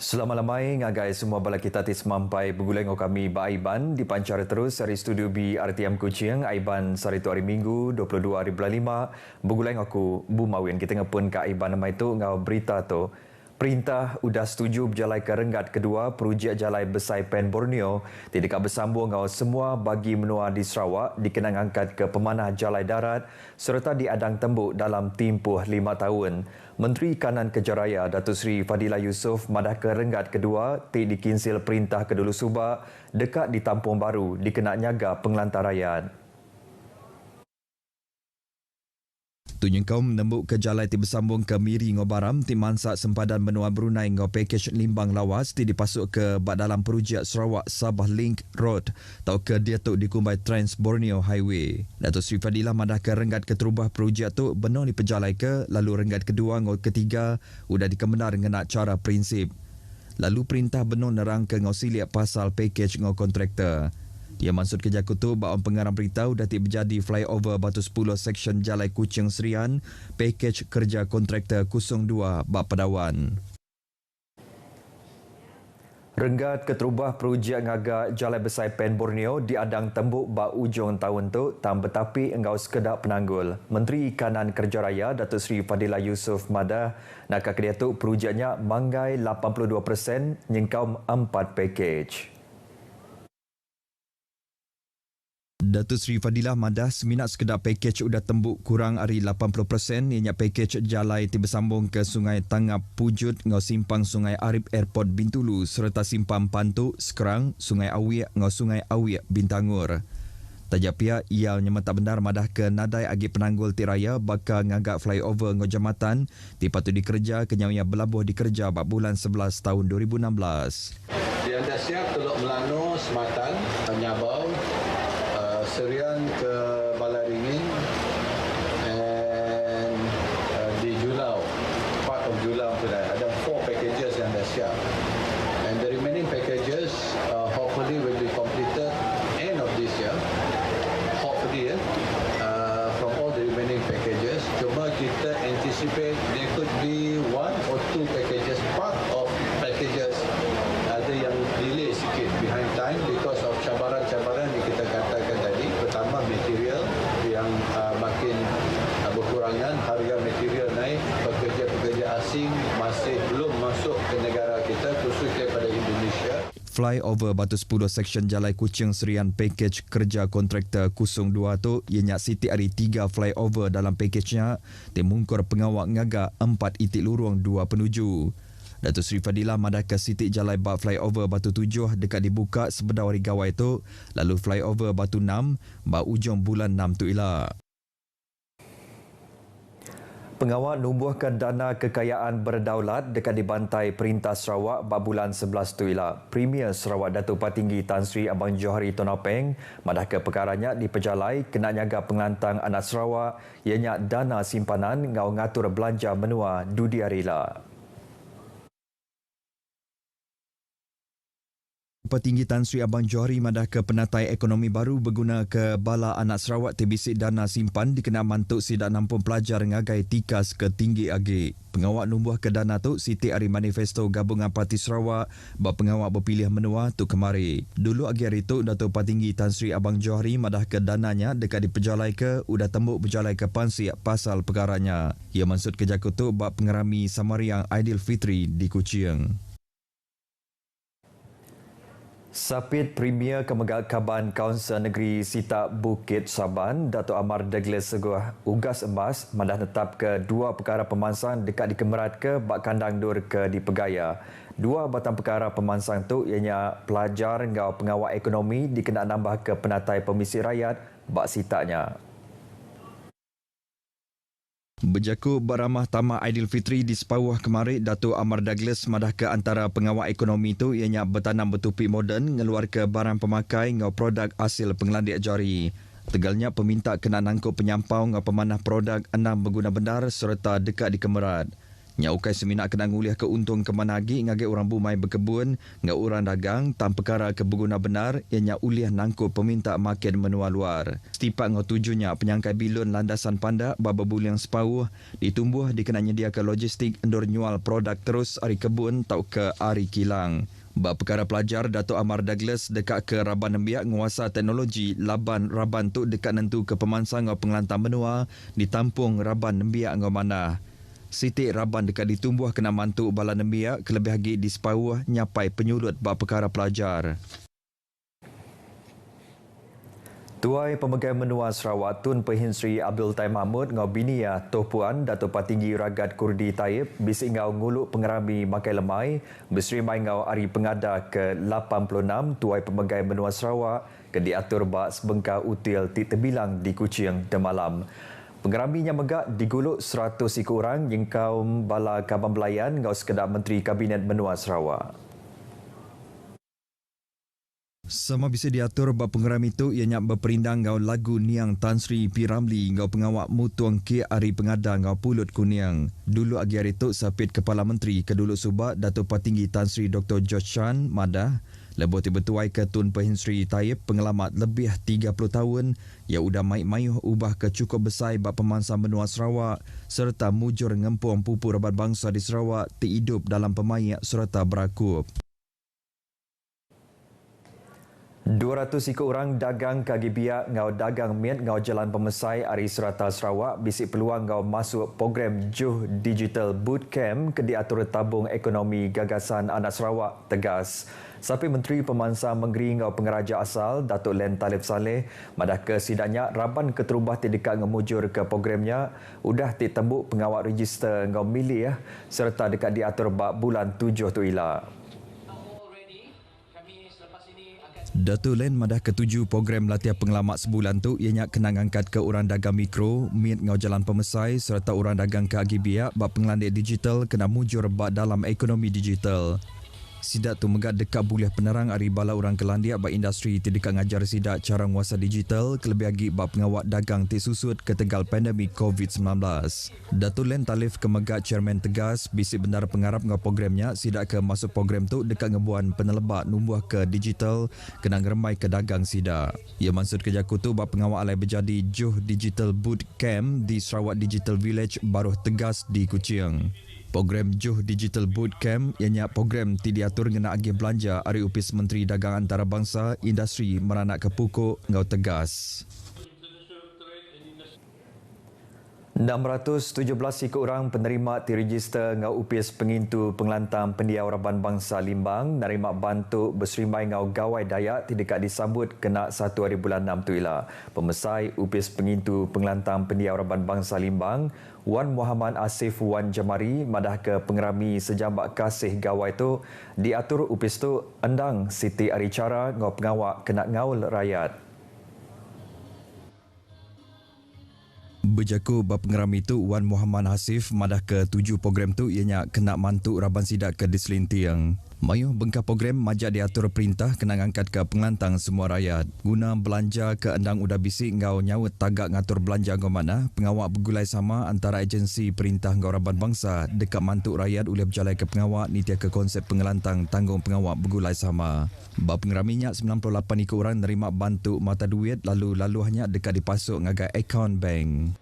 Selamat lamai ngagai semua bala kita tis mampai beguleng kami ba Aiban dipancar terus dari studio B RTM Kuching Aiban sari tu hari Minggu 22 hari bulan 5 beguleng aku Bu Mawin kita ngepun ka Aiban nama itu ngau berita tu perintah udah setuju berjalai ke renggat kedua projek jalai besai Pen Borneo tidak bersambung ngau semua bagi menua di Sarawak dikenang angkat ke pemanah jalai darat serta diadang tembuk dalam tempoh 5 tahun. Menteri Kanan Kejaraya Datuk Seri Fadilah Yusof madah ke renggat kedua dikinsil perintah Kedulu Subak dekat di Tampung Baru dikena nyaga pengelantarayaan. Tunjuk kaum menembuk ke jalai ti bersambung ke Miri Ngobaram ti mansak sempadan benua Brunei ngau pakej limbang lawas ti dipasuk ke bak dalam projek Sarawak Sabah Link Road atau ke dia tu dikumbai Trans Borneo Highway. Datuk Seri Fadilah madah ke renggat keterubah projek tu benar dipejalai ke lalu renggat kedua ngau ketiga udah dikemenar dengan cara prinsip. Lalu perintah benar nerang ke ngau siliak pasal pakej ngau kontraktor. Ia maksud kerja kutu bahawa pengarang beritahu dah berjadi flyover Batu 10 Seksyen Jalai Kuching Serian, pakej kerja kontraktor 02 Bak Pedawan. Renggat keterubah projek ngagak Jalai Besar Pen Borneo diadang tembuk bak ujung tahun tu tambah tapi engkau sekedar penanggul. Menteri Kanan Kerjaraya Datuk Seri Fadilah Yusof madah nak kedia tu projeknya manggai 82% nyengkau 4 pakej. Datuk Seri Fadilah madah seminat sekedar pakej udah tembuk kurang hari 80% ianya pakej jalai ti bersambung ke Sungai Tangap Pujut ngau simpang Sungai Arif Airport Bintulu serta simpang Pantuk Sekerang Sungai Awiak ngau Sungai Awiak Bintangur. Tajak pihak ia nyemetak benar madah ke nadai agi penanggul tiraya bakal ngagak flyover ngau jambatan ti patut dikerja kenyawnya belabuh dikerja bak bulan 11 tahun 2016. Dia dah siap Teluk Melano, Sematan, Nyabau, Serian ke Balaringin and di Julau, part of Julau tu dah ada 4 packages yang dah siap, and the remaining packages hopefully will be completed end of this year, hopefully from all the remaining packages. Cuma kita anticipate there could be 1 or 2 packages, part of packages ada yang delay sikit behind time because of cabaran-cabaran yang kita katakan tadi. Pertama, material yang makin berkurangan, harga material naik, pekerja-pekerja asing masih belum masuk ke negara kita, khususnya pada Indonesia. Flyover Batu 10 Seksyen Jalai Kuching Serian pakej kerja kontraktor 02 tu ianya siti hari 3 flyover dalam pakejnya dimungkur pengawak ngaga 4 itik lurung 2 penuju. Datuk Seri Fadilah madah ke sitik jalai bak flyover Batu 7 dekat dibuka sebedar hari gawai tu, lalu flyover Batu 6 bak ujung bulan 6 tu ilah. Pengawal numbuhkan dana kekayaan berdaulat dekat dibantai Perintah Sarawak bak bulan 11 tu ilah. Premier Sarawak Datuk Patinggi Tan Sri Abang Johari Tonopeng madah ke perkaranya dipejalai kena nyaga pengelantang anak Sarawak ianya dana simpanan ngau ngatur belanja menua dudi arila. Petinggi Tan Sri Abang Johari madah ke penatai ekonomi baru berguna ke Bala Anak Sarawak tibisik dana simpan dikena mantuk sidak nampung pelajar ngagai tikas ke tinggi agi. Pengawak numbuh ke dana tu siti hari manifesto gabungan Parti Sarawak bak pengawak berpilih menua tu kemari. Dulu agi hari tu Datuk Patinggi Tan Sri Abang Johari madah ke dananya dekat dipejalai ke udah tembuk berjalai ke pansiak pasal perkaranya. Ia maksud kerja kutu bak pengerami Samariang Aidilfitri di Kuching. Sapit Premier Kemenggakaban Kaunsil Negeri Sitak Bukit Saban, Datuk Amar Douglas Seguh Ugas Emas madah tetap ke 2 perkara pemansang dekat dikemerat ke bak kandang dur ke di Pegaya. 2 batang perkara pemansang tu ianya pelajar ngau pengawal ekonomi dikena nambah ke penatai Pemisi Rakyat bak sitaknya. Berjaku beramah tamak Aidilfitri di sepawah kemarin, Datuk Amar Douglas madah ke antara pengawal ekonomi tu ianya bertanam bertupi moden ngeluar ke barang pemakai ngau produk hasil pengelandik jari. Tegalnya peminta kena nangkut penyampau ngau pemanah produk 6 berguna benar serta dekat dikemerat. Nya ukai semina kena nguliah keuntung ke mana lagi ngage orang bumai berkebun, ngau orang dagang tam perkara kebeguna benar ianya uliah nangkut peminta makin menua luar. Setipak ngau tujunya penyangkai bilun landasan pandak baba buliang sepauh ditumbuh dikena nyediakan logistik endor nyual produk terus ari kebun tau ke ari kilang. Bab perkara pelajar Dato' Amar Douglas dekat ke Raban Nembiak nguasa teknologi laban Raban tu dekat nentu ke pemansang ngau pengelantan benua ditampung Raban Nembiak ngau mana. Siti Raban dekat ditumbuh kena mantu bala Nembiak kelebih lagi di sepauh nyapai penyulut bab perkara pelajar. Tuai Pemegai Menua Sarawak Tun Pehin Sri Abdul Taim Mahmud ngau binia Toh Puan Dato' Patinggi Ragat Kurdi Taib bisik ngau nguluk pengerami Makai Lemai berseri mai ngau hari pengada ke-86 Tuai Pemegai Menua Sarawak ke diatur bak sebengkar util ti terbilang di Kuching Demalam. Pengeraminya megak diguluk 100 ekor orang jengkau bala Kaban Belayan ngau sekedar Menteri Kabinet Menua Sarawak. Sama bisa diatur bab pengeram itu ianya berperindang ngau lagu Niang Tan Sri P. Ramlee ngau pengawak mutuang ke ari pengada ngau pulut kuniang. Dulu agi hari itu sapit Kepala Menteri kedulu Subak Dato' Patinggi Tan Sri Dr. George Chan Madah lebih tiba-tuai ke Tun Pehin Sri Taib pengalamat lebih 30 tahun yang udah maik-mayuh ubah ke cukup besar bab pemangsa benua Sarawak serta mujur ngempung pupur rabat bangsa di Sarawak hidup dalam pemayak serta berakup. 200 ekor orang dagang kaki biak ngau dagang miat ngau jalan pemesai ari serata Sarawak bisik peluang ngau masuk program Juh Digital Bootcamp ke diatur tabung ekonomi gagasan anak Sarawak tegas. Sapi Menteri Pemangsa Menggeri ngau pengeraja asal Datuk Len Talib Saleh madah ke sidaknya Raban keterubah dekat ngemujur ke programnya udah ditembuk pengawal register ngau milih serta dekat diatur bak bulan 7 tu ila. Datuk Len madah ketuju program latihan pengelamat sebulan tu ianya kena ngangkat ke orang dagang mikro, miat ngau jalan pemesai serta orang dagang ke agi biak bab pengelandik digital kena mujur bab dalam ekonomi digital. Sidak tu megak dekat buliah penerang ari bala orang kelandiak bab industri tidak ngajar sidak cara nguasa digital kelebih lagi bab pengawak dagang ti susut ketegal pandemik COVID-19. Datuk Len Talif ke megak chairman tegas bisik benar pengarap ngau programnya sidak ke masuk program tu dekat ngebuan penelebat numbuh ke digital kena ngeremai ke dagang sidak. Ia maksud kerja kutu bab pengawak alai berjadi Juh Digital Bootcamp di Sarawak Digital Village baruh tegas di Kuching. Program Juh Digital Bootcamp ianya program ti diatur ngena agi belanja ari upis Menteri Dagang Antarabangsa Industri meranak ke pukuk ngau tegas. 617 ekor orang penerima diregister ngau upis pengintu pengelantang pendiau Raban Bangsa Limbang narima bantu berserimai ngau gawai Dayak tidak disambut kena 1 hari bulan 6 tu ila. Pemesai upis pengintu pengelantang pendiau Raban Bangsa Limbang Wan Muhammad Asif Wan Jamari madah ke pengerami sejambak kasih gawai tu diatur upis tu endang Siti Aricara ngau pengawak kena ngaul rakyat. Berjaku bab pengerami itu Wan Muhammad Hasif madah ke 7 program tu ianya kena mantuk Raban Sidak ke Dislintiang. Mayuh bengkah program majak diatur perintah kena ngangkat ke pengelantang semua rakyat. Guna belanja ke endang udah bisik ngau nyawut tagak ngatur belanja ngau mana pengawak bergulai sama antara agensi perintah ngau Raban Bangsa dekat mantuk rakyat oleh berjalai ke pengawak nitia ke konsep pengelantang tanggung pengawak bergulai sama. Bab pengeraminya 98 ekor orang nerima bantu mata duit lalu-laluhnya dekat dipasuk ngagai akaun bank.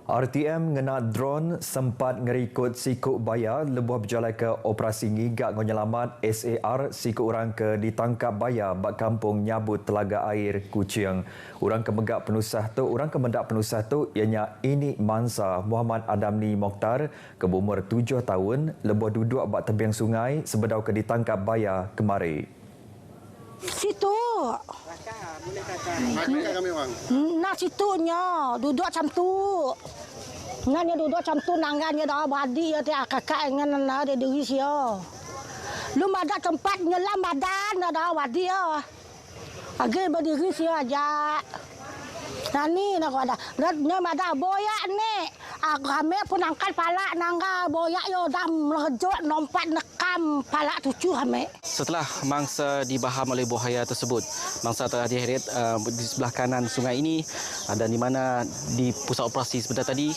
RTM ngena drone sempat ngerikut sikuk bayar lebuh berjalan ke operasi ngigak ngonyelamat SAR sikuk orang ke ditangkap bayar bak kampung nyabut telaga air Kuching. Orang kemendak penusah tu ianya Ini Mansa Muhammad Adamni Mokhtar ke berumur 7 tahun lebuh duduk bak tebing sungai sebedau ke ditangkap bayar kemari. Situ. Kakak kami bang. Nah situnya duduk macam tu. Nganya duduk macam tu nangannya dah badi ya dia kakak ngan na dia diri sia. Lu ada tempat nyelam badan dah badi ya. Agi berdiri sia aja. Nani nak ada. Beratnya ada boyak ni. Kami pun angkat pala nangga boyak yo dam lejut nompat nekat hitam palak tujuh ame. Setelah mangsa dibaham oleh buaya tersebut, mangsa telah diheret di sebelah kanan sungai ini dan di mana di pusat operasi sebentar tadi,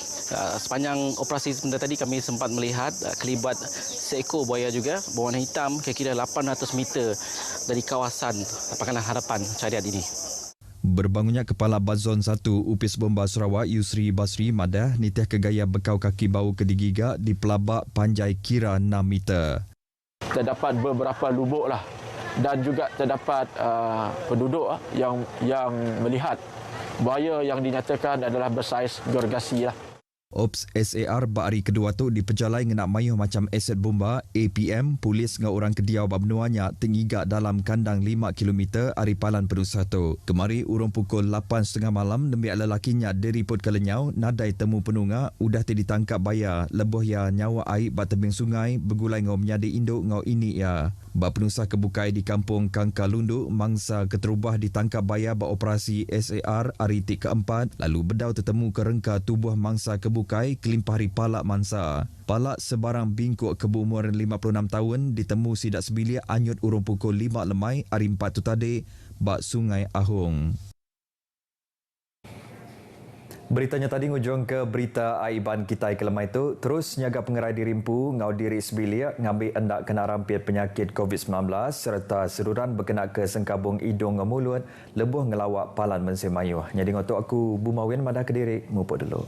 sepanjang operasi sebentar tadi kami sempat melihat kelibat seekor buaya juga berwarna hitam kira-kira 800 meter dari kawasan Pakanan Harapan Cariat ini. Berbangunnya Kepala Bazon 1 Upis Bomba Sarawak Yusri Basri madah nitih kegaya bekau kaki bau kedigigak di pelabak panjai kira 6 meter. Terdapat beberapa lubuk lah dan juga terdapat penduduk yang melihat buaya yang dinyatakan adalah bersaiz gergasi lah. Ops SAR bahari kedua tu diperjalai ngenak mayuh macam aset bomba APM polis dengan orang Kediau Babnuanya tinggiga dalam kandang 5 km Aripalan Penusa tu. Kemari urung pukul 8.30 malam demi lelakinya diriput kelenyau nadai temu penunga udah ditangkap baya lebuh ya nyawa air bat tebing sungai begulai ngau menyadi induk ngau ini ya. Bap Penusa kebukai di kampung Kangkalundu mangsa keterubah ditangkap baya beroperasi SAR hari keempat lalu bedau tertemu kerengka tubuh mangsa kebukai kelimpah hari palak mangsa. Palak sebarang bingkuk kebu umur 56 tahun ditemu sidak sebilik anyut urung pukul 5 lemai hari 4 tu tadi bak Sungai Ahung. Beritanya tadi ngujung ke berita Aiban kita ke lemah itu. Terus nyaga pengerai dirimpu ngau diri sebilik ngambil endak kena rampit penyakit COVID-19 serta seruran berkenaan ke sengkabung hidung dan mulut lebuh ngelawak palan mensemayuh. Jadi ngotok aku Bumawin madah ke diri mupuk dulu.